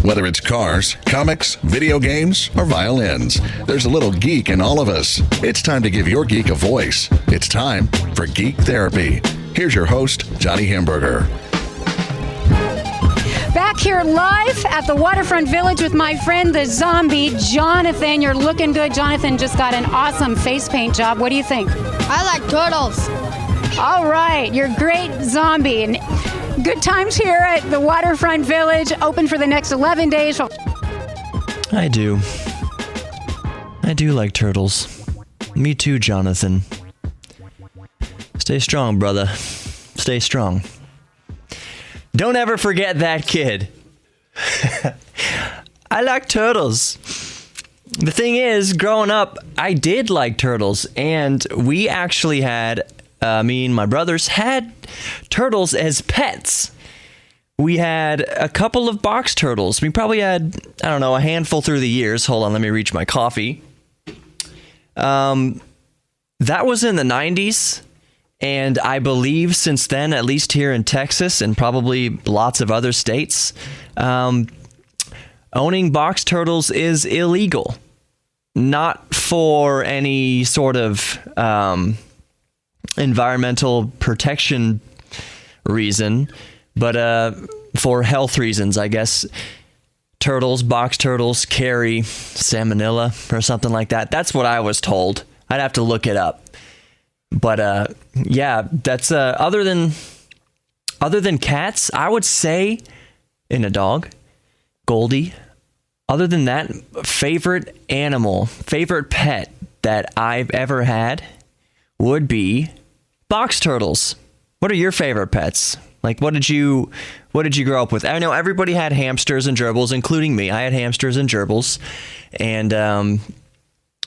Whether it's cars, comics, video games, or violins, there's a little geek in all of us. It's time to give your geek a voice. It's time for Geek Therapy. Here's your host, Johnny Hamburger. Back here live at the Waterfront Village with my friend, the zombie, Jonathan. You're looking good. Jonathan just got an awesome face paint job. What do you think? I like turtles. All right, you're a great zombie. And good times here at the Waterfront Village, open for the next 11 days. I do like turtles. Me too, Jonathan. Stay strong, brother. Stay strong. Don't ever forget that kid. I like turtles. The thing is, growing up, I did like turtles, and we actually had, me and my brothers had turtles as pets. We had a couple of box turtles. We probably had, I don't know, a handful through the years. Hold on, let me reach my coffee. That was in the 90s. And I believe since then, at least here in Texas and probably lots of other states, owning box turtles is illegal. Not for any sort of environmental protection reason, but for health reasons, I guess. Box turtles carry salmonella or something like that. That's what I was told. I'd have to look it up. But yeah, that's other than cats, I would say, in a dog, Goldie. Other than that, favorite pet that I've ever had would be box turtles. What are your favorite pets? Like, what did you grow up with? I know everybody had hamsters and gerbils, including me. I had hamsters and gerbils, and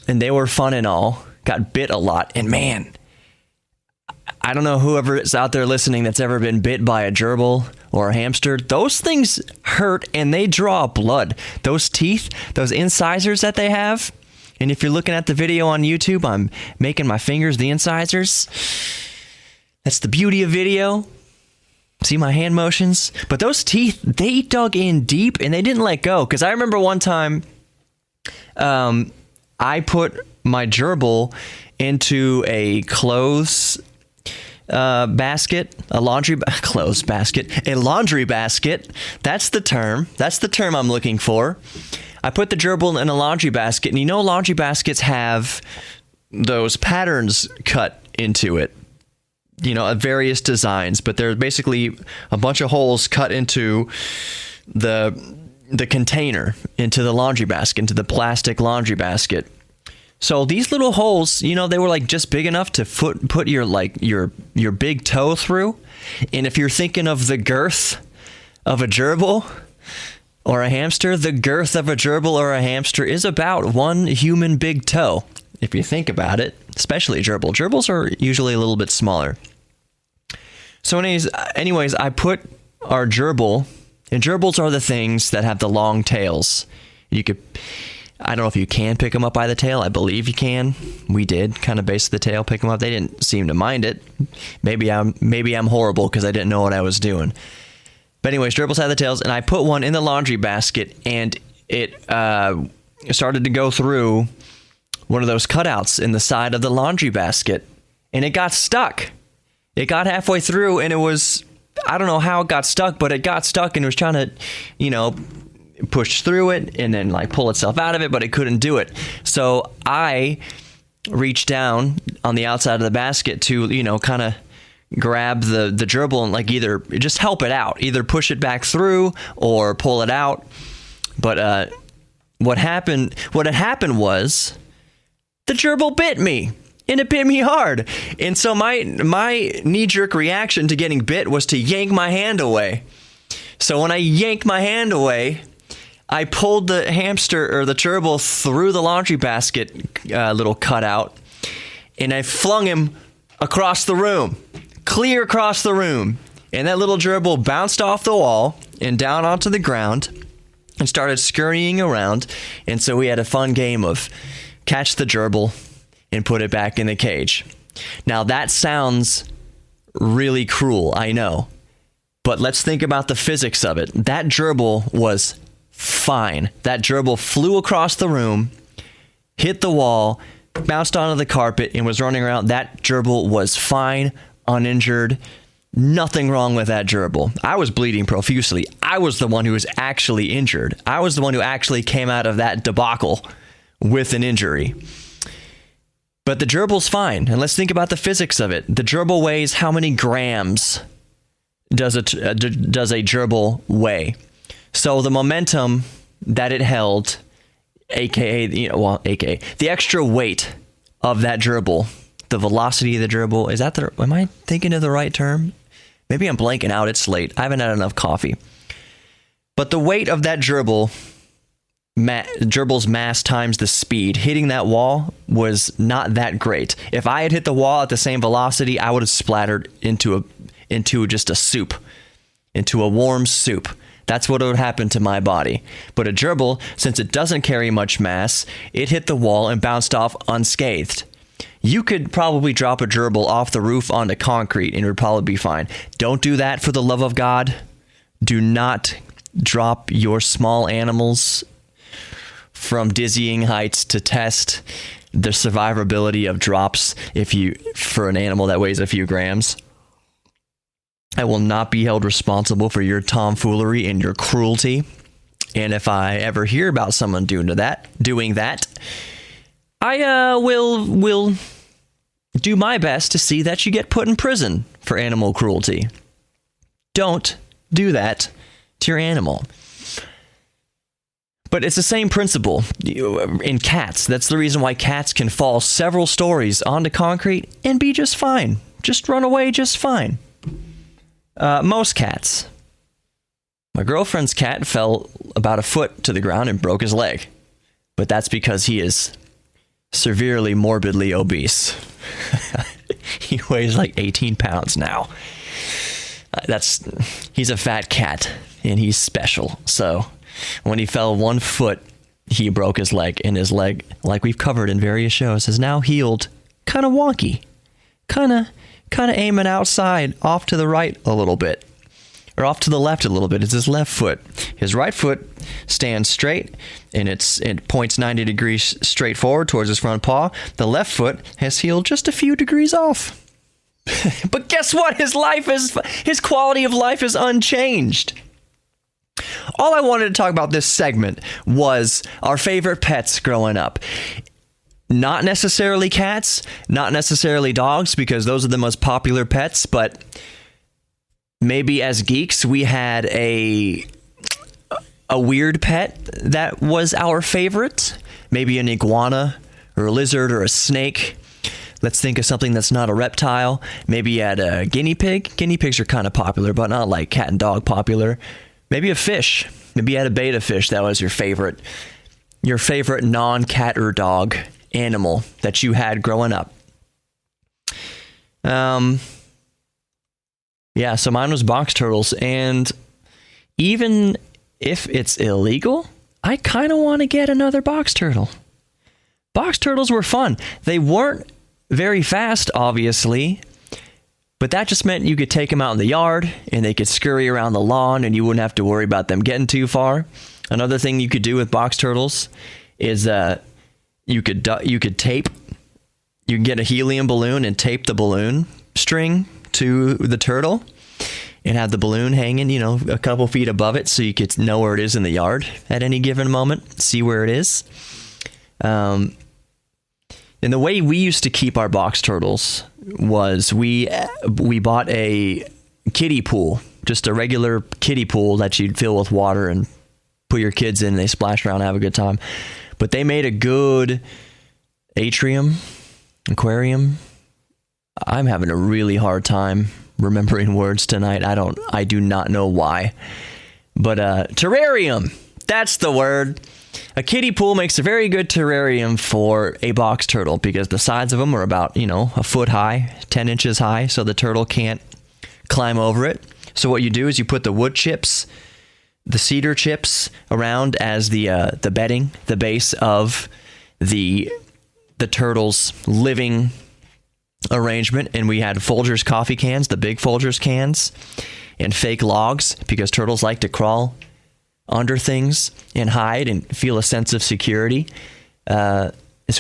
they were fun and all. Got bit a lot, and man, I don't know whoever is out there listening that's ever been bit by a gerbil or a hamster. Those things hurt and they draw blood. Those teeth, those incisors that they have. And if you're looking at the video on YouTube, I'm making my fingers the incisors. That's the beauty of video. See my hand motions? But those teeth, they dug in deep and they didn't let go. Because I remember one time I put my gerbil into a clothes basket, a laundry basket. That's the term I'm looking for. I put the gerbil in a laundry basket, and you know laundry baskets have those patterns cut into it, you know, of various designs, but they're basically a bunch of holes cut into the container, into the laundry basket, into the plastic laundry basket. So these little holes, you know, they were like just big enough to put your big toe through. And if you're thinking of the girth of a gerbil or a hamster, the girth of a gerbil or a hamster is about one human big toe. If you think about it, especially a gerbil. Gerbils are usually a little bit smaller. So anyways, I put our gerbil, and gerbils are the things that have the long tails. I don't know if you can pick them up by the tail. I believe you can. We did kind of base the tail, pick them up. They didn't seem to mind it. Maybe I'm horrible because I didn't know what I was doing. But anyways, gerbils have the tails, and I put one in the laundry basket, and it started to go through one of those cutouts in the side of the laundry basket, and it got stuck. It got halfway through, and it was, I don't know how it got stuck, but it got stuck, and it was trying to, you know, push through it and then like pull itself out of it, but it couldn't do it. So I reached down on the outside of the basket to, you know, kind of grab the gerbil and like either just help it out, either push it back through or pull it out. But what had happened was the gerbil bit me. And it bit me hard. And so my knee-jerk reaction to getting bit was to yank my hand away. So when I yanked my hand away, I pulled the hamster or the gerbil through the laundry basket little cutout, and I flung him across the room, clear across the room. And that little gerbil bounced off the wall and down onto the ground and started scurrying around. And so we had a fun game of catch the gerbil and put it back in the cage. Now that sounds really cruel, I know. But let's think about the physics of it. That gerbil was fine. That gerbil flew across the room, hit the wall, bounced onto the carpet, and was running around. That gerbil was fine, uninjured. Nothing wrong with that gerbil. I was bleeding profusely. I was the one who was actually injured. I was the one who actually came out of that debacle with an injury. But the gerbil's fine. And let's think about the physics of it. The gerbil weighs how many grams does a gerbil weigh? So the momentum that it held, aka the extra weight of that gerbil, the velocity of the gerbil, am I thinking of the right term? Maybe I'm blanking out. It's late. I haven't had enough coffee. But the weight of that gerbil's mass times the speed hitting that wall was not that great. If I had hit the wall at the same velocity, I would have splattered into just a soup, into a warm soup. That's what would happen to my body. But a gerbil, since it doesn't carry much mass, it hit the wall and bounced off unscathed. You could probably drop a gerbil off the roof onto concrete and it would probably be fine. Don't do that, for the love of God. Do not drop your small animals from dizzying heights to test the survivability of drops for an animal that weighs a few grams. I will not be held responsible for your tomfoolery and your cruelty. And if I ever hear about someone doing that, I will do my best to see that you get put in prison for animal cruelty. Don't do that to your animal. But it's the same principle in cats. That's the reason why cats can fall several stories onto concrete and be just fine. Just run away just fine. Most cats. My girlfriend's cat fell about a foot to the ground and broke his leg. But that's because he is severely morbidly obese. He weighs like 18 pounds now. He's a fat cat and he's special. So when he fell 1 foot, he broke his leg, and his leg, like we've covered in various shows, is now healed kind of wonky. Kind of aiming outside, off to the right a little bit, or off to the left a little bit. It's his left foot. His right foot stands straight, and it points 90 degrees straight forward towards his front paw. The left foot has healed just a few degrees off. But guess what? His quality of life is unchanged. All I wanted to talk about this segment was our favorite pets growing up. Not necessarily cats, not necessarily dogs, because those are the most popular pets, but maybe as geeks, we had a weird pet that was our favorite. Maybe an iguana or a lizard or a snake. Let's think of something that's not a reptile. Maybe you had a guinea pig. Guinea pigs are kind of popular, but not like cat and dog popular. Maybe a fish. Maybe you had a betta fish that was your favorite non-cat or dog animal that you had growing up. So mine was box turtles, and even if it's illegal, I kind of want to get another box turtle. Box turtles were fun. They weren't very fast, obviously, but that just meant you could take them out in the yard and they could scurry around the lawn and you wouldn't have to worry about them getting too far. Another thing you could do with box turtles is you could tape. You can get a helium balloon and tape the balloon string to the turtle and have the balloon hanging, a couple feet above it so you could know where it is in the yard at any given moment, see where it is. And the way we used to keep our box turtles was we bought a kiddie pool, just a regular kiddie pool that you'd fill with water and put your kids in and they splash around and have a good time. But they made a good aquarium. I'm having a really hard time remembering words tonight. I do not know why. But terrarium, that's the word. A kiddie pool makes a very good terrarium for a box turtle because the sides of them are about, a foot high, 10 inches high, so the turtle can't climb over it. So what you do is you put the wood chips, the cedar chips around as the bedding, the base of the turtle's living arrangement. And we had Folgers coffee cans, the big Folgers cans, and fake logs because turtles like to crawl under things and hide and feel a sense of security. So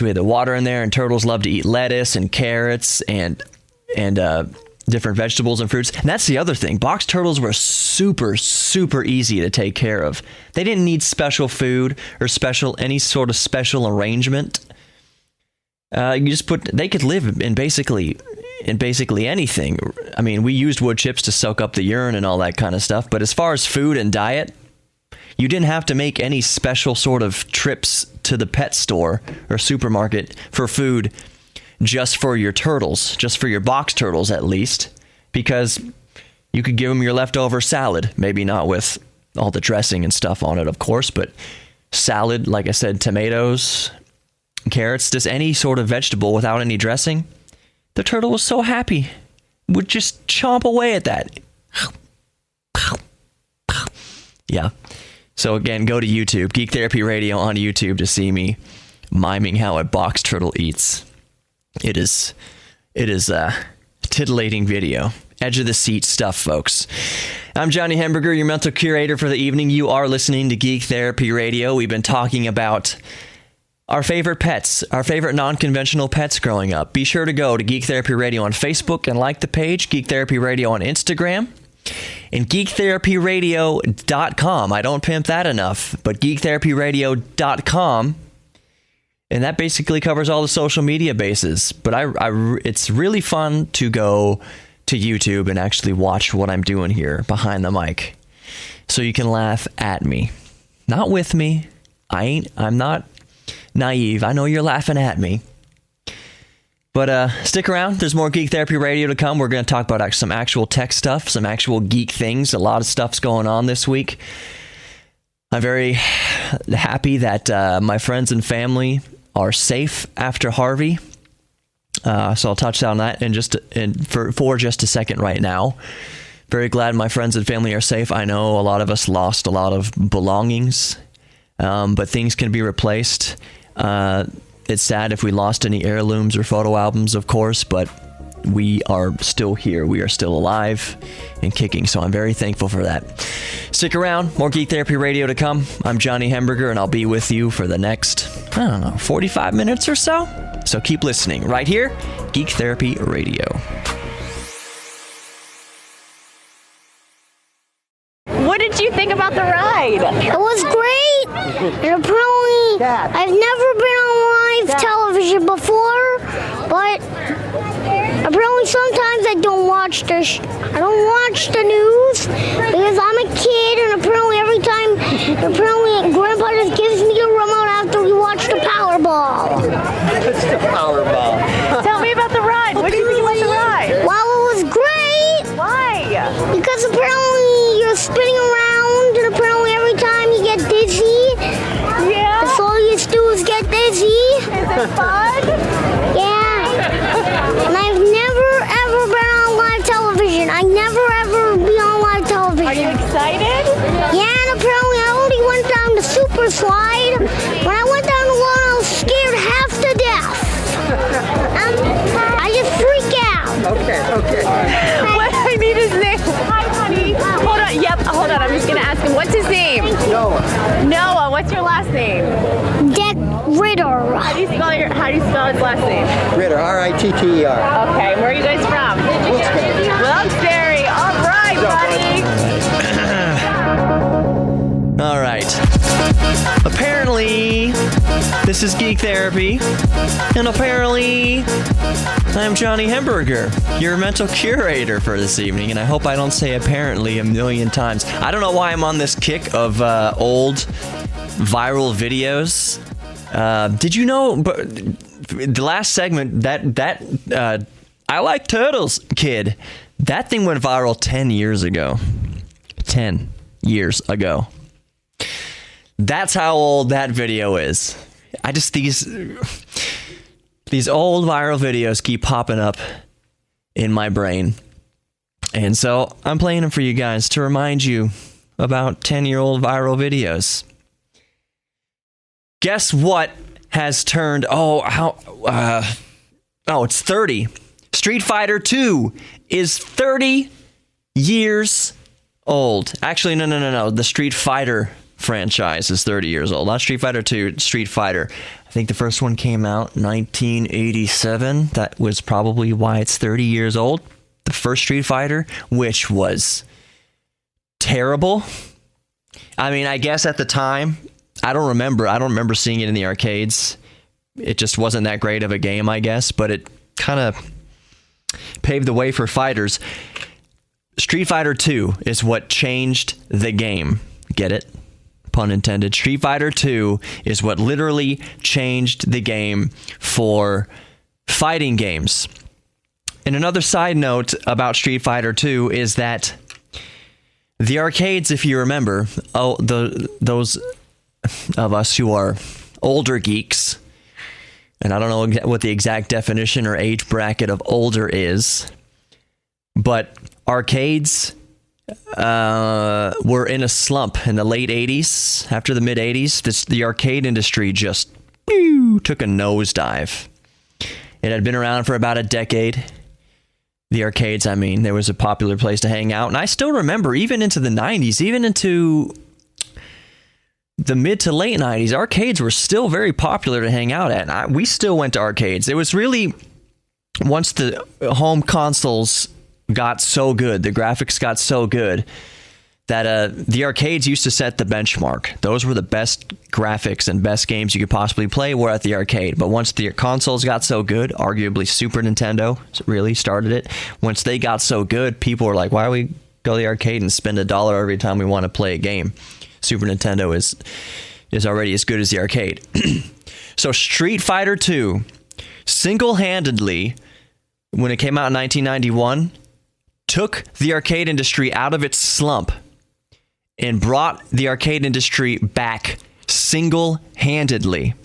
we had the water in there, and turtles love to eat lettuce and carrots and different vegetables and fruits. And that's the other thing. Box turtles were super, super easy to take care of. They didn't need special food or any sort of special arrangement. They could live in basically anything. I mean, we used wood chips to soak up the urine and all that kind of stuff. But as far as food and diet, you didn't have to make any special sort of trips to the pet store or supermarket for food just for your turtles, just for your box turtles at least, because you could give them your leftover salad, maybe not with all the dressing and stuff on it, of course, but salad, like I said, tomatoes, carrots, just any sort of vegetable without any dressing. The turtle was so happy, would just chomp away at that. Yeah. So again, go to YouTube, Geek Therapy Radio on YouTube, to see me miming how a box turtle eats. It is a titillating video. Edge of the seat stuff, folks. I'm Johnny Hemberger, your mental curator for the evening. You are listening to Geek Therapy Radio. We've been talking about our favorite pets, our favorite non-conventional pets growing up. Be sure to go to Geek Therapy Radio on Facebook and like the page, Geek Therapy Radio on Instagram, and geektherapyradio.com. I don't pimp that enough, but geektherapyradio.com. And that basically covers all the social media bases. But it's really fun to go to YouTube and actually watch what I'm doing here behind the mic, so you can laugh at me, not with me. I'm not naive. I know you're laughing at me. But stick around. There's more Geek Therapy Radio to come. We're going to talk about some actual tech stuff, some actual geek things. A lot of stuff's going on this week. I'm very happy that my friends and family are safe after Harvey. So I'll touch on that for just a second right now. Very glad my friends and family are safe. I know a lot of us lost a lot of belongings, but things can be replaced. It's sad if we lost any heirlooms or photo albums, of course, but we are still here. We are still alive and kicking, so I'm very thankful for that. Stick around. More Geek Therapy Radio to come. I'm Johnny Hemberger, and I'll be with you for the next, 45 minutes or so. So keep listening right here, Geek Therapy Radio. What did you think about the ride? It was great. And apparently, I've never been on live television before, but apparently sometimes I don't watch the news because I'm a kid, and apparently Grandpa just gives me a remote after we watch the Powerball. It's the Powerball. Tell me about the ride. What do you think about the ride? Well, it was great. Why? Because apparently you're spinning around, and apparently every time you get dizzy. Yeah. That's all you do is get dizzy. Is it fun? Yeah. And I've never ever been on live television. I never ever be on live television. Are you excited? Yeah, and apparently I already went down the super slide. When I went down the one, I was scared half to death. I just freak out. Okay. What I need his name. Hi, honey. Hold on. Yep. Hold on. I'm just gonna ask him. What's his name? Noah. What's your last name? Dick Ritter. How do you spell his last name? Ritter, Ritter. Okay. Where are you guys from? Wilkes-Barre. All right, buddy. All right. Apparently, this is Geek Therapy, and apparently, I'm Johnny Hemberger, your mental curator for this evening, and I hope I don't say apparently a million times. I don't know why I'm on this kick of old viral videos. Did you know, but the last segment, that I like turtles kid, that thing went viral 10 years ago. 10 years ago. That's how old that video is. These old viral videos keep popping up in my brain. And so I'm playing them for you guys to remind you about 10-year-old viral videos. Guess what has turned, it's 30. Street Fighter 2 is 30 years old. Actually, no. The Street Fighter franchise is 30 years old. Not Street Fighter 2, Street Fighter. I think the first one came out in 1987. That was probably why it's 30 years old. The first Street Fighter, which was terrible. I mean, I guess at the time, I don't remember seeing it in the arcades. It just wasn't that great of a game, I guess, but it kind of paved the way for fighters. Street Fighter 2 is what changed the game. Get it? Pun intended. Street Fighter 2 is what literally changed the game for fighting games. And another side note about Street Fighter 2 is that the arcades, if you remember, those of us who are older geeks, and I don't know what the exact definition or age bracket of older is, but arcades were in a slump in the late 80s. After the mid 80s, the arcade industry just took a nosedive. It had been around for about a decade. The arcades, I mean, there was a popular place to hang out. And I still remember, even into the 90s, even into the mid to late 90s, arcades were still very popular to hang out at. And we still went to arcades. It was really, once the home consoles got so good, the graphics got so good, that the arcades used to set the benchmark. Those were the best graphics and best games you could possibly play were at the arcade. But once the consoles got so good, arguably Super Nintendo really started it. Once they got so good, people were like, why do we go to the arcade and spend $1 every time we want to play a game? Super Nintendo is already as good as the arcade. So Street Fighter 2, single-handedly, when it came out in 1991, took the arcade industry out of its slump and brought the arcade industry back single-handedly.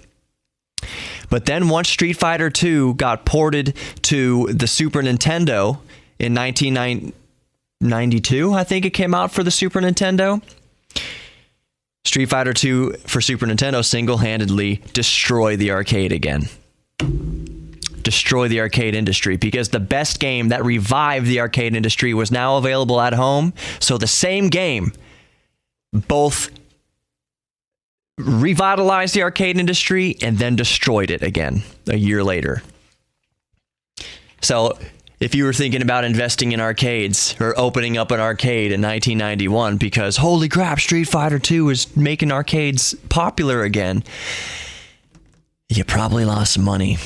But then once Street Fighter 2 got ported to the Super Nintendo in 1992, I think it came out for the Super Nintendo, Street Fighter 2 for Super Nintendo single-handedly destroyed the arcade again. Destroy the arcade industry, because the best game that revived the arcade industry was now available at home. So the same game both revitalized the arcade industry and then destroyed it again a year later. So if you were thinking about investing in arcades or opening up an arcade in 1991 because, holy crap, Street Fighter 2 is making arcades popular again, you probably lost money.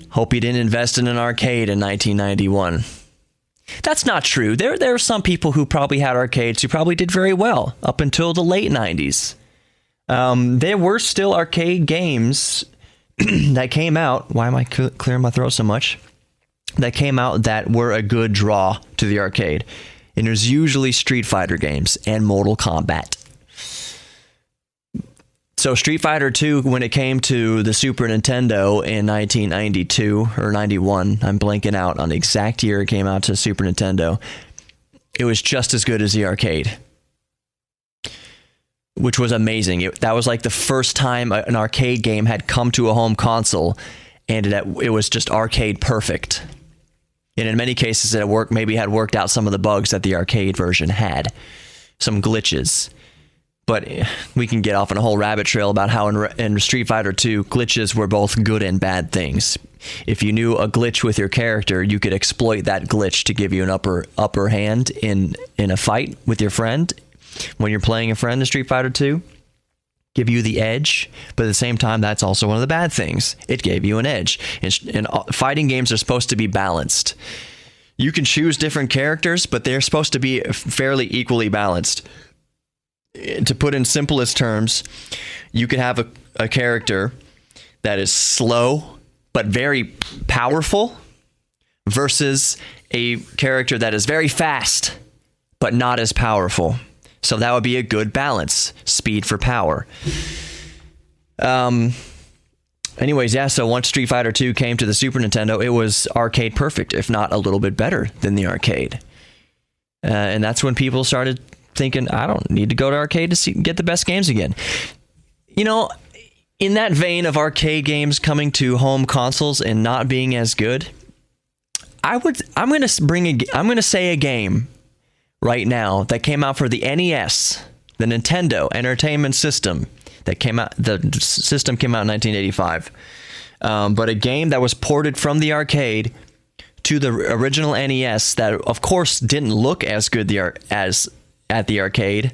Hope you didn't invest in an arcade in 1991. That's not true. There are some people who probably had arcades who probably did very well up until the late 90s. There were still arcade games that came out. Why am I clearing my throat so much? That came out that were a good draw to the arcade. And it was usually Street Fighter games and Mortal Kombat. So Street Fighter 2, when it came to the Super Nintendo in 1992 or 91, I'm blanking out on the exact year it came out to Super Nintendo, it was just as good as the arcade, which was amazing. That was like the first time an arcade game had come to a home console, and it was just arcade perfect. And in many cases, it maybe had worked out some of the bugs that the arcade version had, some glitches. But we can get off on a whole rabbit trail about how in Street Fighter 2, glitches were both good and bad things. If you knew a glitch with your character, you could exploit that glitch to give you an upper hand in a fight with your friend. When you're playing a friend in Street Fighter 2, give you the edge. But at the same time, that's also one of the bad things. It gave you an edge. And fighting games are supposed to be balanced. You can choose different characters, but they're supposed to be fairly equally balanced. To put in simplest terms, you could have a character that is slow but very powerful versus a character that is very fast but not as powerful. So that would be a good balance, speed for power. Anyways, yeah, so once Street Fighter 2 came to the Super Nintendo, it was arcade perfect, if not a little bit better than the arcade. And that's when people started thinking, I don't need to go to arcade to get the best games again. You know, in that vein of arcade games coming to home consoles and not being as good, I'm going to say a game right now that came out for the NES, the Nintendo Entertainment System that came out. The system came out in 1985, but a game that was ported from the arcade to the original NES that, of course, didn't look as good as at the arcade,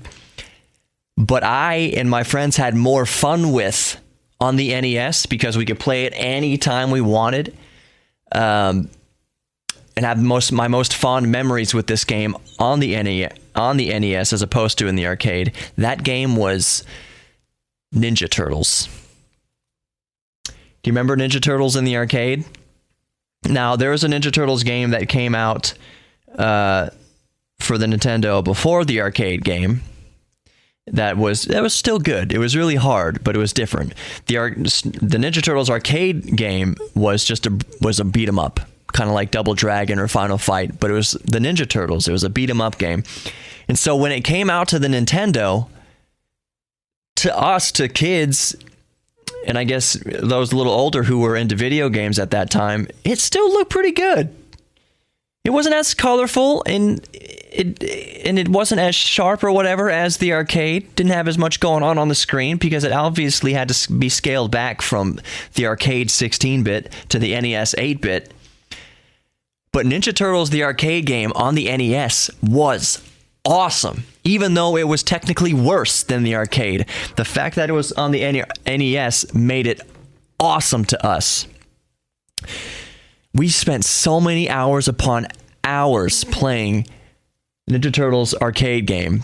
but I and my friends had more fun with on the NES because we could play it anytime we wanted, and have my most fond memories with this game on the NES as opposed to in the arcade. That game was Ninja Turtles. Do you remember Ninja Turtles in the arcade? Now, there was a Ninja Turtles game that came out for the Nintendo before the arcade game that was still good. It was really hard, but it was different. The Ninja Turtles arcade game was a beat 'em up, kind of like Double Dragon or Final Fight, but it was the Ninja Turtles. It was a beat 'em up game. And so when it came out to the Nintendo, to us, to kids, and I guess those a little older who were into video games at that time, it still looked pretty good. It wasn't as colorful and it wasn't as sharp or whatever as the arcade. Didn't have as much going on the screen because it obviously had to be scaled back from the arcade 16-bit to the NES 8-bit. But Ninja Turtles, the arcade game on the NES, was awesome, even though it was technically worse than the arcade. The fact that it was on the NES made it awesome to us. We spent so many hours upon hours playing Ninja Turtles arcade game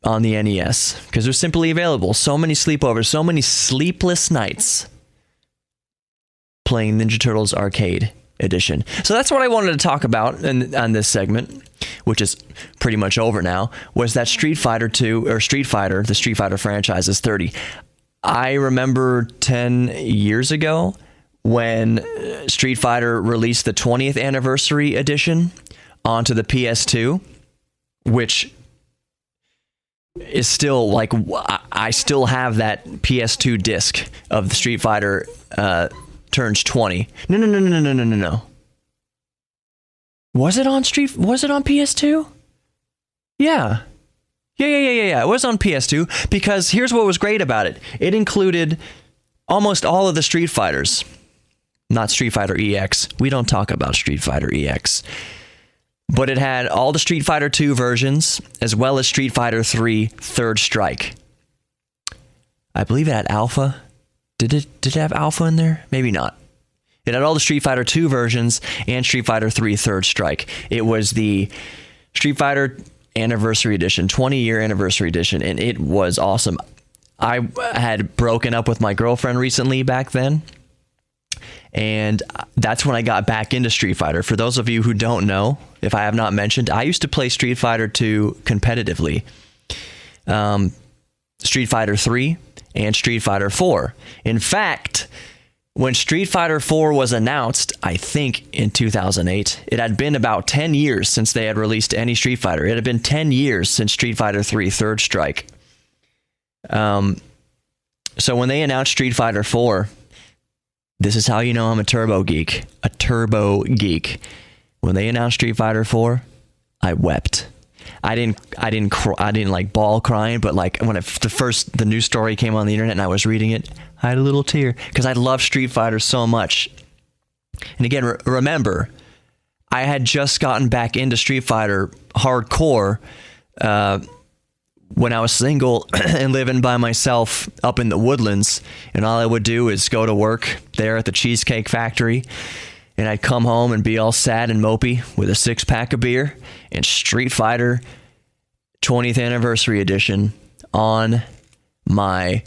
on the NES because it was simply available. So many sleepovers, so many sleepless nights playing Ninja Turtles arcade edition. So that's what I wanted to talk about on this segment, which is pretty much over now, was that Street Fighter 2, or Street Fighter, the Street Fighter franchise is 30. I remember 10 years ago when Street Fighter released the 20th anniversary edition onto the PS2, which is still like, I still have that PS2 disc of the Street Fighter turns 20. No. Was it on PS2? Yeah. It was on PS2 because here's what was great about it. It included almost all of the Street Fighters. Not Street Fighter EX. We don't talk about Street Fighter EX. But it had all the Street Fighter 2 versions, as well as Street Fighter 3 Third Strike. I believe it had Alpha. Did it have Alpha in there? Maybe not. It had all the Street Fighter 2 versions and Street Fighter 3 Third Strike. It was the Street Fighter Anniversary Edition, 20-year Anniversary Edition, and it was awesome. I had broken up with my girlfriend recently back then, and that's when I got back into Street Fighter. For those of you who don't know, if I have not mentioned, I used to play Street Fighter 2 competitively. Street Fighter 3 and Street Fighter 4. In fact, when Street Fighter 4 was announced, I think in 2008, it had been about 10 years since they had released any Street Fighter. It had been 10 years since Street Fighter 3 Third Strike. So when they announced Street Fighter 4, this is how you know I'm a turbo geek. A turbo geek. When they announced Street Fighter 4, I wept. I didn't like bawl crying, but like when the news story came on the internet and I was reading it, I had a little tear because I love Street Fighter so much. And again, remember, I had just gotten back into Street Fighter hardcore when I was single and living by myself up in the woodlands, and all I would do is go to work there at the Cheesecake Factory, and I'd come home and be all sad and mopey with a 6-pack of beer and Street Fighter 20th Anniversary Edition on my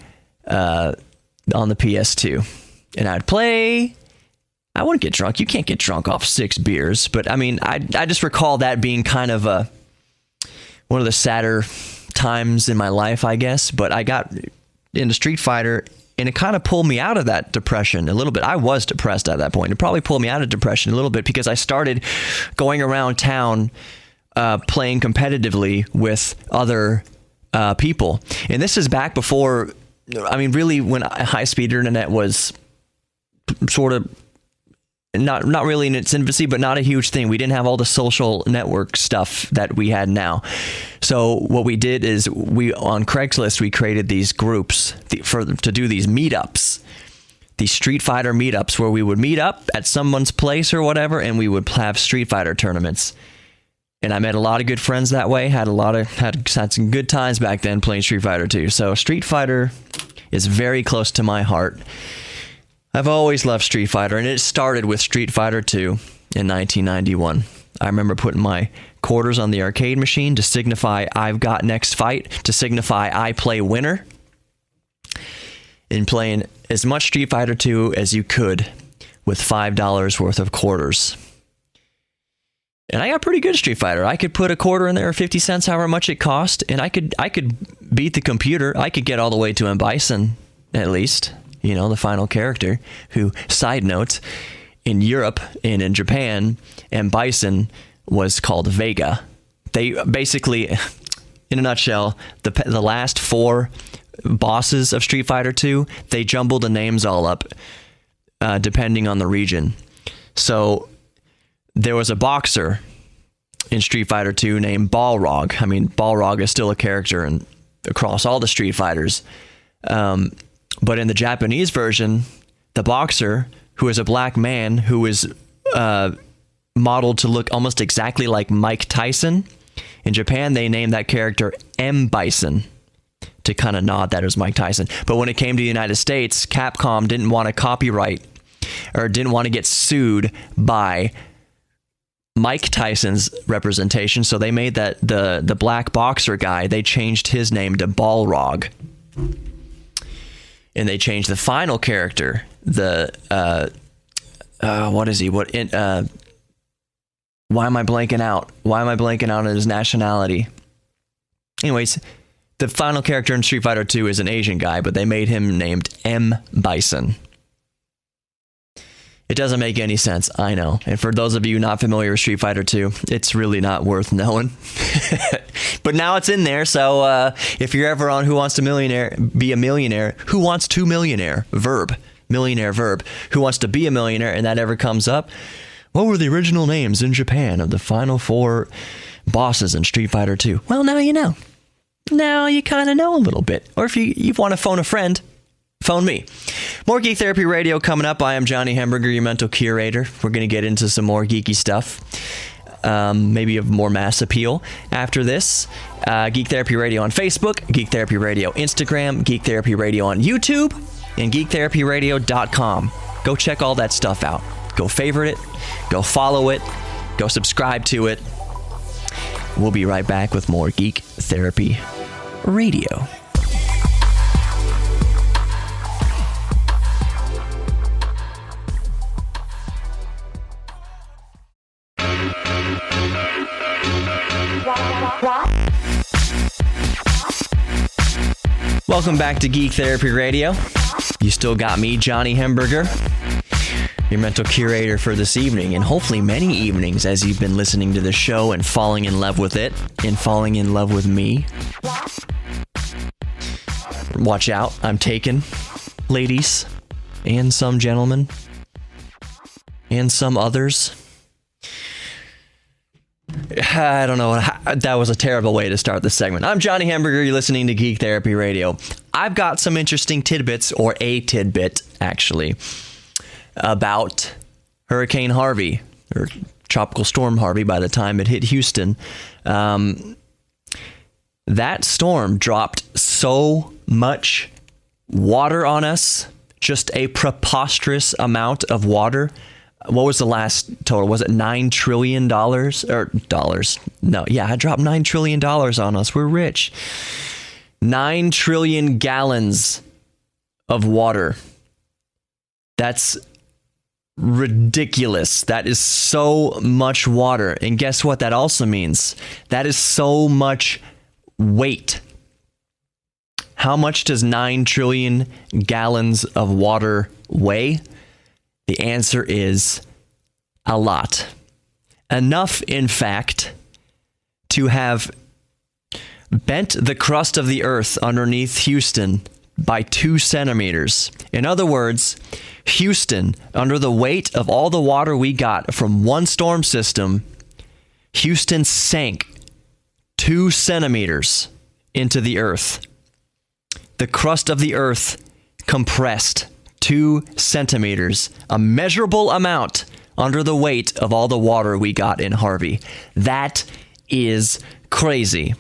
on the PS2, and I'd play. I wouldn't get drunk. You can't get drunk off 6 beers, but I mean, I just recall that being kind of one of the sadder times in my life, I guess. But I got into Street Fighter, and it kind of pulled me out of that depression a little bit. I was depressed at that point. It probably pulled me out of depression a little bit because I started going around town playing competitively with other people. And this is back before, I mean, really when high-speed internet was sort of not really in its infancy, but not a huge thing. We didn't have all the social network stuff that we had now. So what we did is on Craigslist, we created these groups to do these meetups, these Street Fighter meetups, where we would meet up at someone's place or whatever, and we would have Street Fighter tournaments. And I met a lot of good friends that way. Had some good times back then playing Street Fighter 2. So Street Fighter is very close to my heart. I've always loved Street Fighter, and it started with Street Fighter 2 in 1991. I remember putting my quarters on the arcade machine to signify I've got next fight, to signify I play winner, and playing as much Street Fighter 2 as you could with $5 worth of quarters. And I got pretty good at Street Fighter. I could put a quarter in there or 50 cents, however much it cost, and I could beat the computer. I could get all the way to M. Bison, at least, the final character, who, side note, in Europe and in Japan, M. Bison was called Vega. They basically, in a nutshell, the last 4 bosses of Street Fighter 2, they jumbled the names all up, depending on the region. So there was a boxer in Street Fighter 2 named Balrog. I mean, Balrog is still a character across all the Street Fighters. But in the Japanese version, the boxer, who is a black man who is modeled to look almost exactly like Mike Tyson, in Japan, they named that character M. Bison to kind of nod that it was Mike Tyson. But when it came to the United States, Capcom didn't want to copyright or didn't want to get sued by Mike Tyson's representation, so they made that the black boxer guy, they changed his name to Balrog. And they changed the final character, what is he? Why am I blanking out? Why am I blanking out on his nationality? Anyways, the final character in Street Fighter 2 is an Asian guy, but they made him named M. Bison. It doesn't make any sense, I know. And for those of you not familiar with Street Fighter 2, it's really not worth knowing. But now it's in there, so if you're ever on Who Wants to Be a Millionaire, Who Wants to Millionaire, millionaire verb, Who Wants to Be a Millionaire, and that ever comes up, what were the original names in Japan of the final 4 bosses in Street Fighter 2? Well, now you know. Now you kind of know a little bit. Or if you want to phone a friend, phone me. More Geek Therapy Radio coming up. I am Johnny Hamburger, your mental curator. We're going to get into some more geeky stuff, maybe of more mass appeal after this. Geek Therapy Radio on Facebook, Geek Therapy Radio Instagram, Geek Therapy Radio on YouTube, and geektherapyradio.com. Go check all that stuff out. Go favorite it, go follow it, go subscribe to it. We'll be right back with more Geek Therapy Radio. Welcome back to Geek Therapy Radio. You still got me, Johnny Hamburger, your mental curator for this evening, and hopefully many evenings as you've been listening to the show and falling in love with it and falling in love with me. Watch out, I'm taken, ladies, and some gentlemen, and some others. I don't know. That was a terrible way to start the segment. I'm Johnny Hamburger. You're listening to Geek Therapy Radio. I've got some interesting tidbits, or a tidbit, actually, about Hurricane Harvey, or Tropical Storm Harvey by the time it hit Houston. That storm dropped so much water on us, just a preposterous amount of water. What was the last total? Was it $9 trillion? Or dollars? No, yeah, it dropped $9 trillion on us. We're rich. 9 trillion gallons of water. That's ridiculous. That is so much water. And guess what that also means? That is so much weight. How much does 9 trillion gallons of water weigh? The answer is a lot. Enough, in fact, to have bent the crust of the earth underneath Houston by 2 centimeters. In other words, Houston, under the weight of all the water we got from one storm system, Houston sank 2 centimeters into the earth. The crust of the earth compressed 2 centimeters, a measurable amount under the weight of all the water we got in Harvey. That is crazy.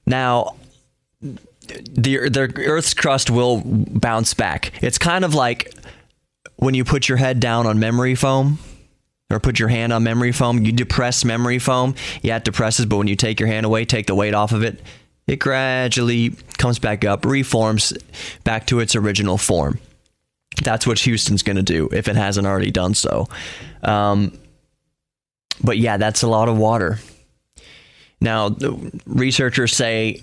Now, the Earth's crust will bounce back. It's kind of like when you put your head down on memory foam or put your hand on memory foam. You depress memory foam. Yeah, it depresses, but when you take your hand away, take the weight off of it, it gradually comes back up, reforms back to its original form. That's what Houston's going to do if it hasn't already done so. But yeah, that's a lot of water. Now, the researchers say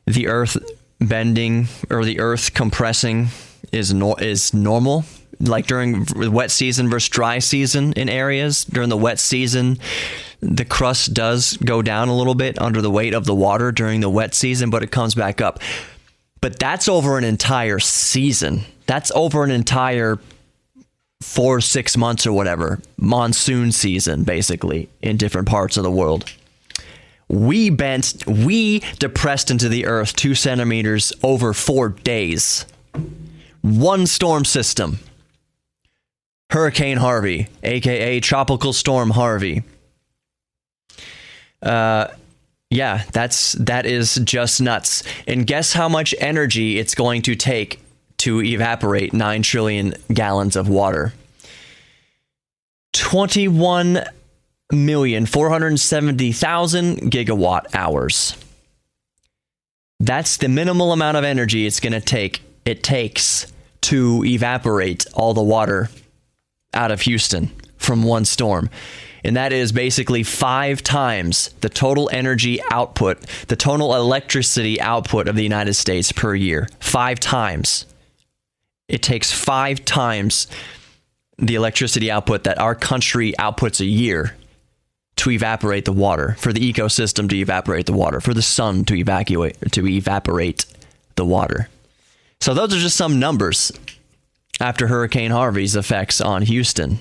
the Earth bending or the Earth compressing is normal. Like during wet season versus dry season in areas, during the wet season, the crust does go down a little bit under the weight of the water during the wet season, but it comes back up. But that's over an entire season. That's over an entire 4 6 months or whatever, monsoon season, basically, in different parts of the world. We depressed into the earth 2 centimeters over 4 days. One storm system. Hurricane Harvey, aka Tropical Storm Harvey. Yeah, that is just nuts. And guess how much energy it's going to take to evaporate 9 trillion gallons of water? 21,470,000 gigawatt hours. That's the minimal amount of energy it takes to evaporate all the water out of Houston from one storm. And that is basically 5 times the total energy output, the total electricity output of the United States per year. 5 times. It takes 5 times the electricity output that our country outputs a year to evaporate the water, for the ecosystem to evaporate the water, for the sun to evaporate the water. So those are just some numbers after Hurricane Harvey's effects on Houston.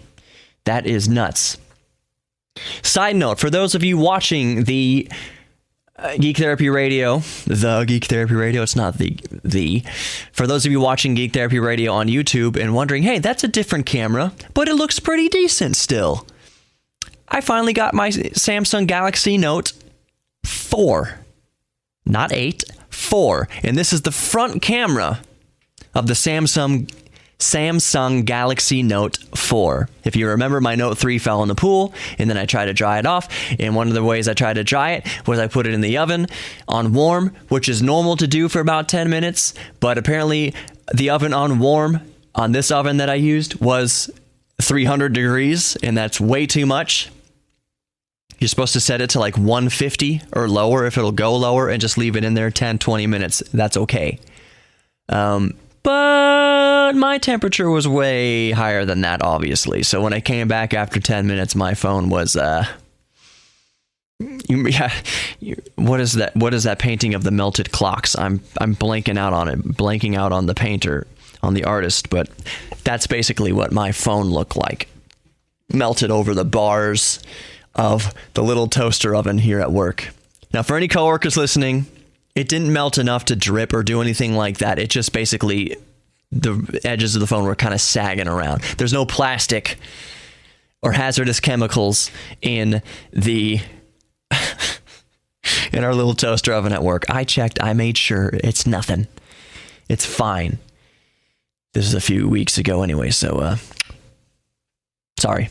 That is nuts. Side note, for those of you watching the Geek Therapy Radio, it's not the. For those of you watching Geek Therapy Radio on YouTube and wondering, hey, that's a different camera, but it looks pretty decent still. I finally got my Samsung Galaxy Note 4. Not 8, 4. And this is the front camera of the Samsung Galaxy Note 4. If you remember, my Note 3 fell in the pool, and then I tried to dry it off. And one of the ways I tried to dry it was I put it in the oven on warm, which is normal to do for about 10 minutes. But apparently, the oven on warm on this oven that I used was 300 degrees, and that's way too much. You're supposed to set it to like 150 or lower if it'll go lower, and just leave it in there 10, 20 minutes. That's okay. But my temperature was way higher than that, obviously. So when I came back after 10 minutes, my phone was, what is that? What is that painting of the melted clocks? I'm blanking out on it, blanking out on the painter, on the artist, but that's basically what my phone looked like. Melted over the bars of the little toaster oven here at work. Now, for any coworkers listening, it didn't melt enough to drip or do anything like that. It just basically, the edges of the phone were kind of sagging around. There's no plastic or hazardous chemicals in the in our little toaster oven at work. I checked. I made sure. It's nothing. It's fine. This is a few weeks ago anyway, so sorry.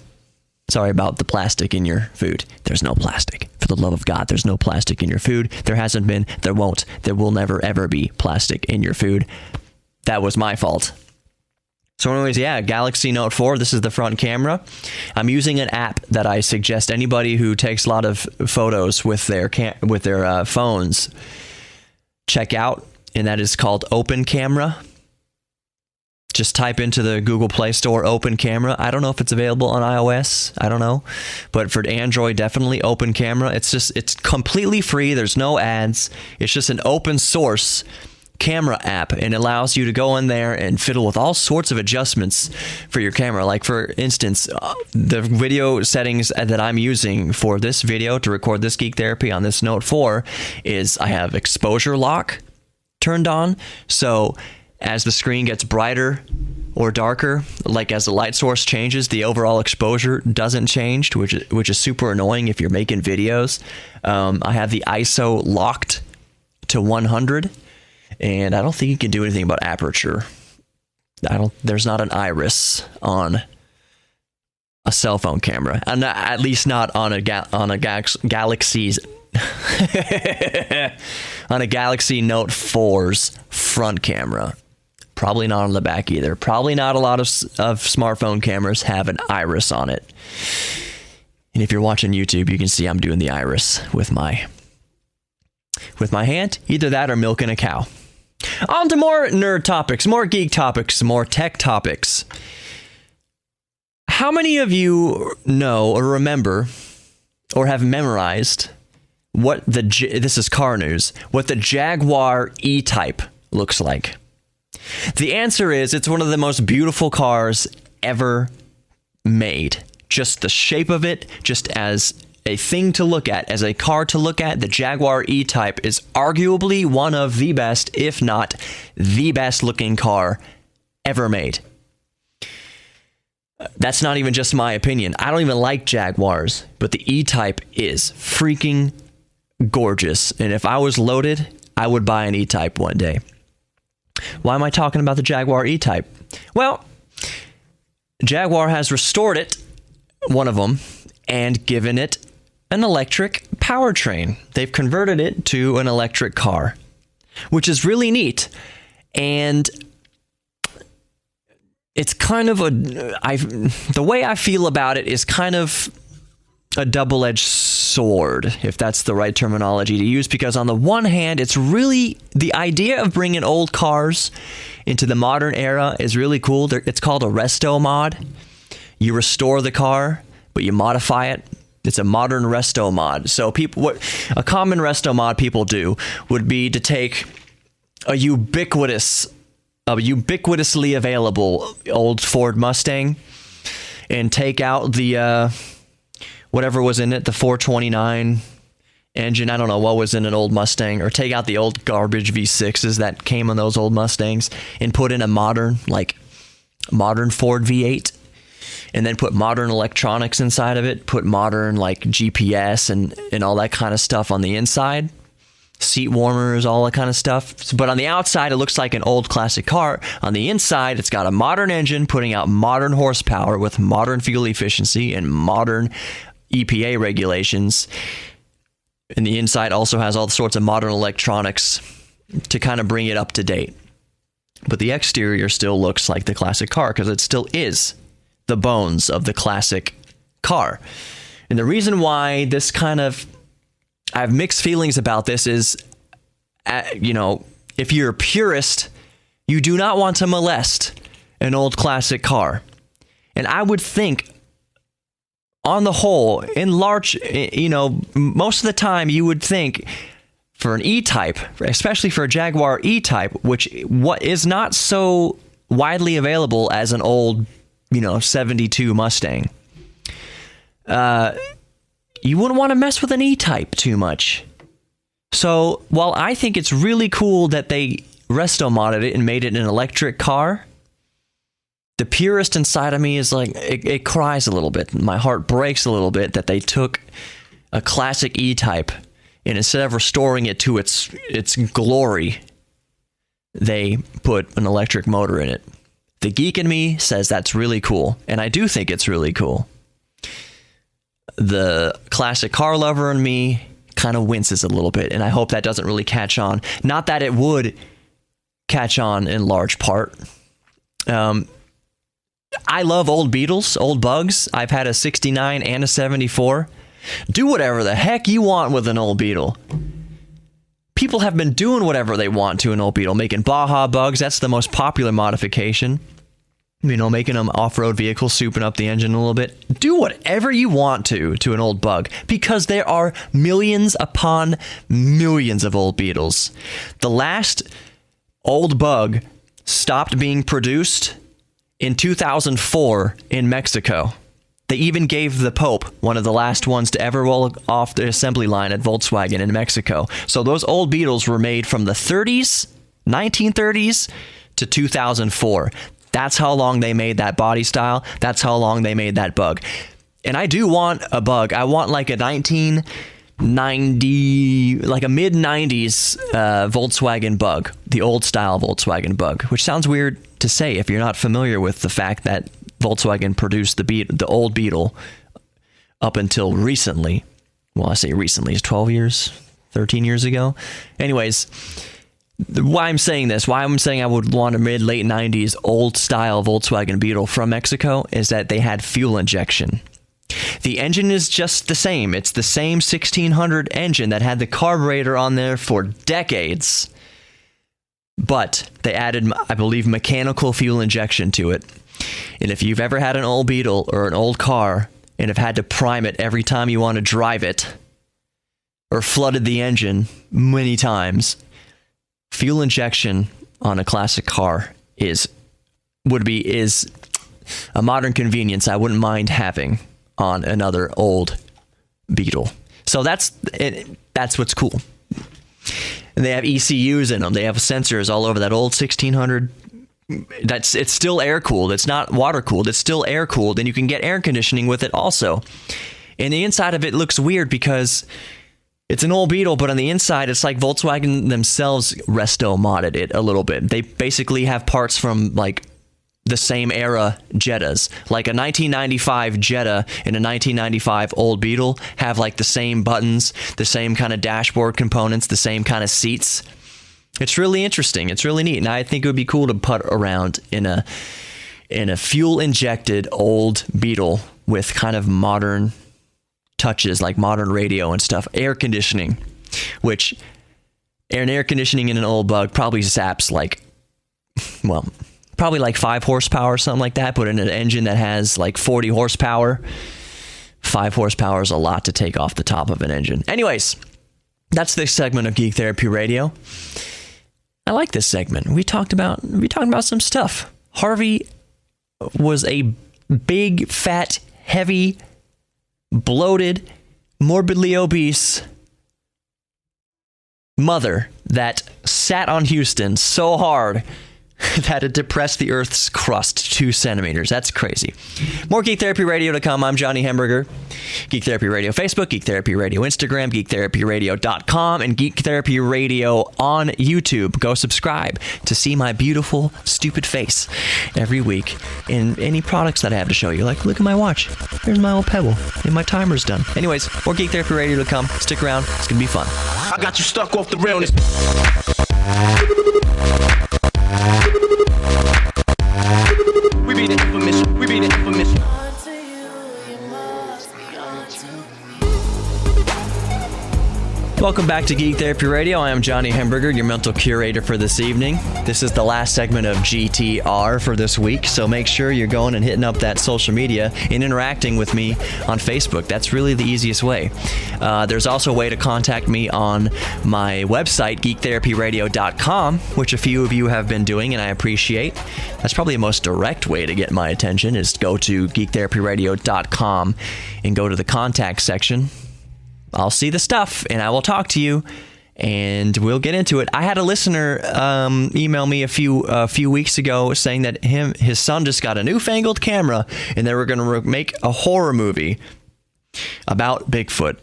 Sorry about the plastic in your food. There's no plastic. For the love of God, there's no plastic in your food. There hasn't been. There won't. There will never, ever be plastic in your food. That was my fault. So anyways, yeah, Galaxy Note 4. This is the front camera. I'm using an app that I suggest anybody who takes a lot of photos with their phones check out, and that is called Open Camera. Just type into the Google Play Store Open Camera. I don't know if it's available on iOS. I don't know. But for Android, definitely Open Camera. It's completely free. There's no ads. It's just an open source camera app, and allows you to go in there and fiddle with all sorts of adjustments for your camera. Like, for instance, the video settings that I'm using for this video to record this Geek Therapy on this Note 4 is I have exposure lock turned on. So as the screen gets brighter or darker, like as the light source changes, the overall exposure doesn't change, which is super annoying if you're making videos. I have the ISO locked to 100. And I don't think you can do anything about aperture. There's not an iris on a cell phone camera, and at least not on a Galaxy's on a Galaxy Note 4's front camera. Probably not on the back either. Probably not a lot of smartphone cameras have an iris on it. And if you're watching YouTube, you can see I'm doing the iris with my hand. Either that or milking a cow. On to more nerd topics, more geek topics, more tech topics. How many of you know or remember or have memorized this is car news, what the Jaguar E-Type looks like? The answer is it's one of the most beautiful cars ever made. Just the shape of it, just as a thing to look at, as a car to look at, the Jaguar E-Type is arguably one of the best, if not the best looking car ever made. That's not even just my opinion. I don't even like Jaguars, but the E-Type is freaking gorgeous. And if I was loaded, I would buy an E-Type one day. Why am I talking about the Jaguar E-Type? Well, Jaguar has restored it, one of them, and given it an electric powertrain. They've converted it to an electric car, which is really neat. And it's kind of the way I feel about it is kind of a double-edged sword, if that's the right terminology to use, because on the one hand, it's really the idea of bringing old cars into the modern era is really cool. It's called a resto-mod. You restore the car, but you modify it. It's a modern resto mod. So what a common resto mod people do would be to take a ubiquitously available old Ford Mustang and take out the whatever was in it, the 429 engine. I don't know what was in an old Mustang, or take out the old garbage V6s that came on those old Mustangs and put in a modern Ford V8. And then put modern electronics inside of it, put modern like GPS and all that kind of stuff on the inside, seat warmers, all that kind of stuff. But on the outside, it looks like an old classic car. On the inside, it's got a modern engine putting out modern horsepower with modern fuel efficiency and modern EPA regulations. And the inside also has all sorts of modern electronics to kind of bring it up to date. But the exterior still looks like the classic car because it still is the bones of the classic car. And the reason why this kind of, I have mixed feelings about this is, if you're a purist, you do not want to molest an old classic car. And I would think, on the whole, in large, most of the time you would think for an E-Type, especially for a Jaguar E-Type, what is not so widely available as an old 72 Mustang. You wouldn't want to mess with an E-Type too much. So while I think it's really cool that they resto-modded it and made it an electric car, the purist inside of me is like, it cries a little bit. My heart breaks a little bit that they took a classic E-Type and instead of restoring it to its glory, they put an electric motor in it. The geek in me says that's really cool, and I do think it's really cool. The classic car lover in me kind of winces a little bit, and I hope that doesn't really catch on. Not that it would catch on in large part. I love old Beetles, old Bugs. I've had a 69 and a 74. Do whatever the heck you want with an old Beetle. People have been doing whatever they want to an old Beetle, making Baja Bugs. That's the most popular modification. Making them off-road vehicles, souping up the engine a little bit. Do whatever you want to an old Bug, because there are millions upon millions of old Beetles. The last old bug stopped being produced in 2004 in Mexico. They even gave the Pope one of the last ones to ever roll off the assembly line at Volkswagen in Mexico. So those old Beetles were made from the 30s, 1930s to 2004. That's how long they made that body style. That's how long they made that bug. And I do want a bug. I want like a 1990, like a mid-90s Volkswagen bug, the old style Volkswagen bug, which sounds weird to say if you're not familiar with the fact that Volkswagen produced the old Beetle up until recently. Well, I say recently, it's 12 years, 13 years ago. Anyways, why I'm saying this, why I'm saying I would want a mid-late 90s old-style Volkswagen Beetle from Mexico is that they had fuel injection. The engine is just the same. It's the same 1600 engine that had the carburetor on there for decades. But they added, I believe, mechanical fuel injection to it. And if you've ever had an old Beetle or an old car and have had to prime it every time you want to drive it or flooded the engine many times, fuel injection on a classic car is a modern convenience I wouldn't mind having on another old Beetle. So that's what's cool. And they have ECUs in them. They have sensors all over that old 1600. It's still air cooled. It's not water cooled. It's still air cooled, and you can get air conditioning with it also. And the inside of it looks weird because it's an old Beetle, but on the inside, it's like Volkswagen themselves resto-modded it a little bit. They basically have parts from like the same era Jettas. Like a 1995 Jetta and a 1995 old Beetle have like the same buttons, the same kind of dashboard components, the same kind of seats. It's really interesting. It's really neat. And I think it would be cool to putt around in a fuel-injected old Beetle with kind of modern touches, like modern radio and stuff. Air conditioning, which air conditioning in an old bug probably zaps probably like 5 horsepower or something like that. But in an engine that has like 40 horsepower, 5 horsepower is a lot to take off the top of an engine. Anyways, that's this segment of Geek Therapy Radio. I like this segment. We talked about some stuff. Harvey was a big, fat, heavy, bloated, morbidly obese mother that sat on Houston so hard that it depressed the Earth's crust 2 centimeters. That's crazy. More Geek Therapy Radio to come. I'm Johnny Hamburger. Geek Therapy Radio Facebook, Geek Therapy Radio Instagram, geektherapyradio.com, and Geek Therapy Radio on YouTube. Go subscribe to see my beautiful, stupid face every week in any products that I have to show you. Like, look at my watch. Here's my old Pebble. And my timer's done. Anyways, more Geek Therapy Radio to come. Stick around. It's going to be fun. I got you stuck off the realness. We be the infamous. We be the infamous. Welcome back to Geek Therapy Radio. I am Johnny Hamburger, your mental curator for this evening. This is the last segment of GTR for this week, so make sure you're going and hitting up that social media and interacting with me on Facebook. That's really the easiest way. There's also a way to contact me on my website, geektherapyradio.com, which a few of you have been doing, and I appreciate. That's probably the most direct way to get my attention, is go to geektherapyradio.com and go to the contact section. I'll see the stuff, and I will talk to you, and we'll get into it. I had a listener email me a few weeks ago saying that his son just got a newfangled camera, and they were going to make a horror movie about Bigfoot,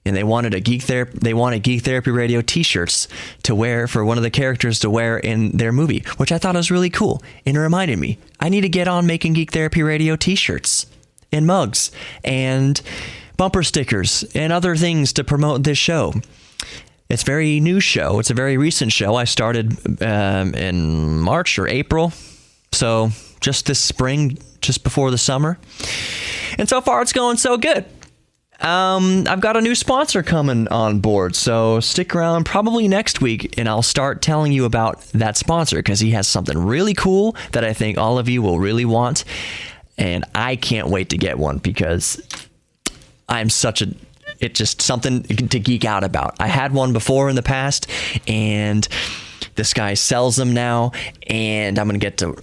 and they wanted Geek Therapy Radio T-shirts to wear for one of the characters to wear in their movie, which I thought was really cool, and it reminded me I need to get on making Geek Therapy Radio T-shirts and mugs and bumper stickers and other things to promote this show. It's a very new show. It's a very recent show. I started in March or April, so just this spring, just before the summer. And so far, it's going so good. I've got a new sponsor coming on board, so stick around probably next week, and I'll start telling you about that sponsor, because he has something really cool that I think all of you will really want, and I can't wait to get one, because it's just something to geek out about. I had one before in the past, and This guy sells them now, and I'm going to get to,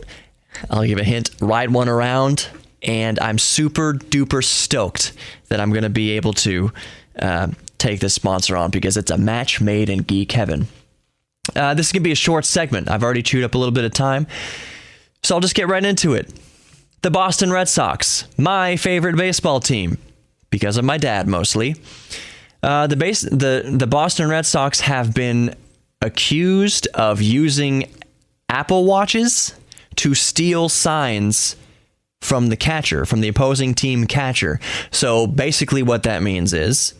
I'll give a hint, ride one around, and I'm super duper stoked that I'm going to be able to take this sponsor on because it's a match made in geek heaven. This is going to be a short segment. I've already chewed up a little bit of time, so I'll just get right into it. The Boston Red Sox, my favorite baseball team, because of my dad mostly. The Boston Red Sox have been accused of using Apple Watches to steal signs from the catcher, from the opposing team catcher. So basically what that means is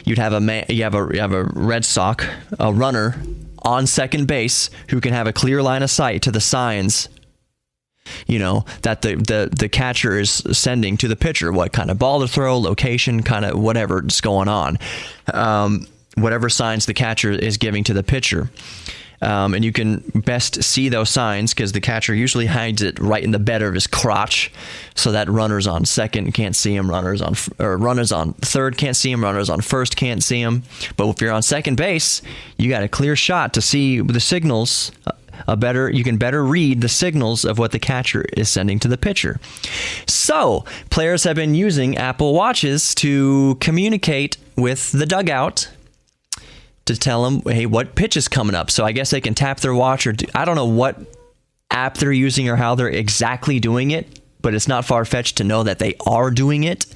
you have a Red Sox, a runner on second base who can have a clear line of sight to the signs, that the catcher is sending to the pitcher, what kind of ball to throw, location, kind of whatever's going on, whatever signs the catcher is giving to the pitcher. And you can best see those signs because the catcher usually hides it right in the bed of his crotch, so that runners on second can't see him, runners on third can't see him, runners on first can't see him. But if you're on second base, you got a clear shot to see the signals. You can better read the signals of what the catcher is sending to the pitcher. So players have been using Apple Watches to communicate with the dugout to tell them, hey, what pitch is coming up. So I guess they can tap their watch, or I don't know what app they're using or how they're exactly doing it, but it's not far-fetched to know that they are doing it.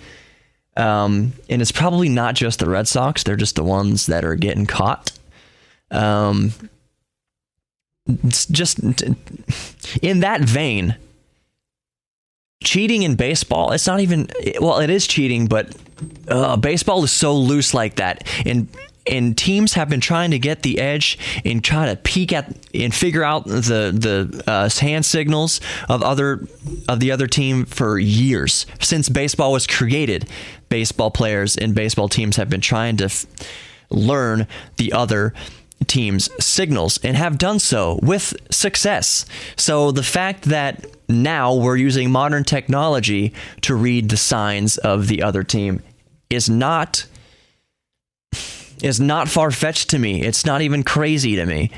And it's probably not just the Red Sox. They're just the ones that are getting caught. It's just in that vein, cheating in baseball, it's not even, well, it is cheating, but baseball is so loose like that. And teams have been trying to get the edge and try to peek at and figure out the hand signals of the other team for years. Since baseball was created, baseball players and baseball teams have been trying to learn the other team's signals and have done so with success. So the fact that now we're using modern technology to read the signs of the other team is not far-fetched to me. It's not even crazy to me.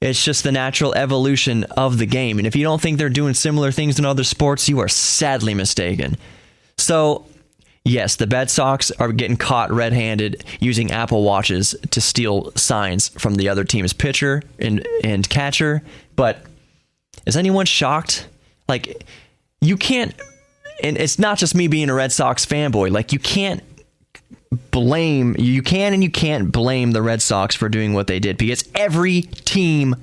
It's just the natural evolution of the game. And if you don't think they're doing similar things in other sports, you are sadly mistaken. So, yes, the Red Sox are getting caught red-handed using Apple Watches to steal signs from the other team's pitcher and catcher. But is anyone shocked? Like, you can't, and it's not just me being a Red Sox fanboy, like, you can't blame the Red Sox for doing what they did, because every team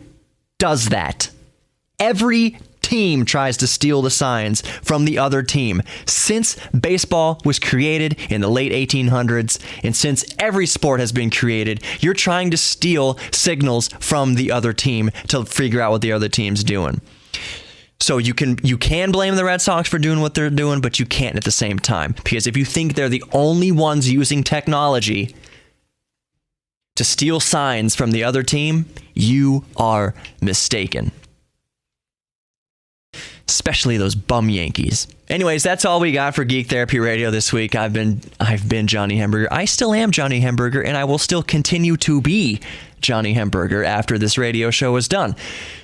does that. Every team tries to steal the signs from the other team. Since baseball was created in the late 1800s, and since every sport has been created, you're trying to steal signals from the other team to figure out what the other team's doing. So you can blame the Red Sox for doing what they're doing, but you can't at the same time. Because if you think they're the only ones using technology to steal signs from the other team, you are mistaken. Especially those bum Yankees. Anyways, that's all we got for Geek Therapy Radio this week. I've been Johnny Hamburger. I still am Johnny Hamburger, and I will still continue to be Johnny Hamburger after this radio show is done.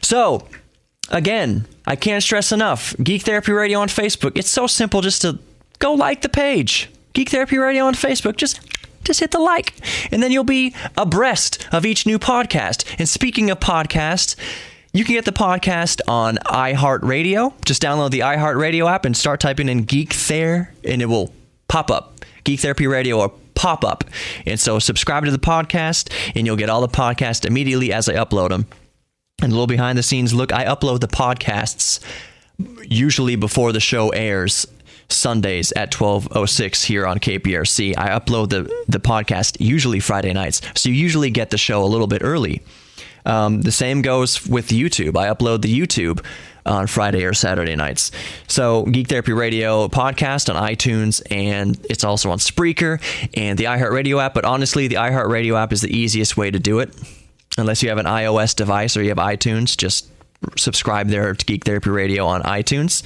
So, again, I can't stress enough, Geek Therapy Radio on Facebook. It's so simple just to go like the page. Geek Therapy Radio on Facebook. Just hit the like, and then you'll be abreast of each new podcast. And speaking of podcasts, you can get the podcast on iHeartRadio. Just download the iHeartRadio app and start typing in Geek Ther, and it will pop up. Geek Therapy Radio will pop up. And so subscribe to the podcast, and you'll get all the podcasts immediately as I upload them. And a little behind the scenes look, I upload the podcasts usually before the show airs Sundays at 12:06 here on KPRC. I upload the podcast usually Friday nights, so you usually get the show a little bit early. The same goes with YouTube. I upload the YouTube on Friday or Saturday nights. So Geek Therapy Radio podcast on iTunes, and it's also on Spreaker and the iHeartRadio app. But honestly, the iHeartRadio app is the easiest way to do it. Unless you have an iOS device or you have iTunes, just subscribe there to Geek Therapy Radio on iTunes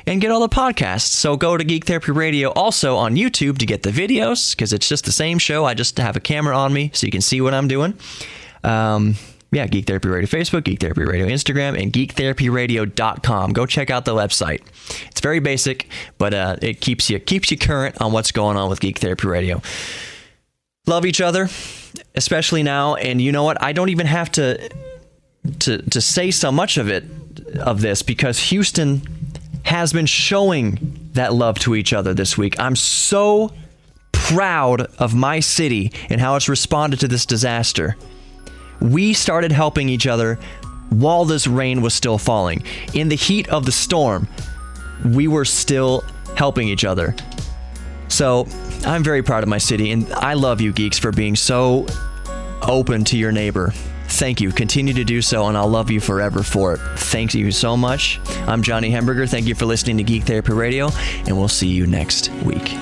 and get all the podcasts. So go to Geek Therapy Radio also on YouTube to get the videos, because it's just the same show. I just have a camera on me so you can see what I'm doing. Yeah, Geek Therapy Radio Facebook, Geek Therapy Radio Instagram, and geektherapyradio.com. Go check out the website. It's very basic, but it keeps you current on what's going on with Geek Therapy Radio. Love each other, especially now. And you know what? I don't even have to say so much of this, because Houston has been showing that love to each other this week. I'm so proud of my city and how it's responded to this disaster. We started helping each other while this rain was still falling. In the heat of the storm, we were still helping each other. So I'm very proud of my city, and I love you, geeks, for being so open to your neighbor. Thank you. Continue to do so, and I'll love you forever for it. Thank you so much. I'm Johnny Hamburger. Thank you for listening to Geek Therapy Radio, and we'll see you next week.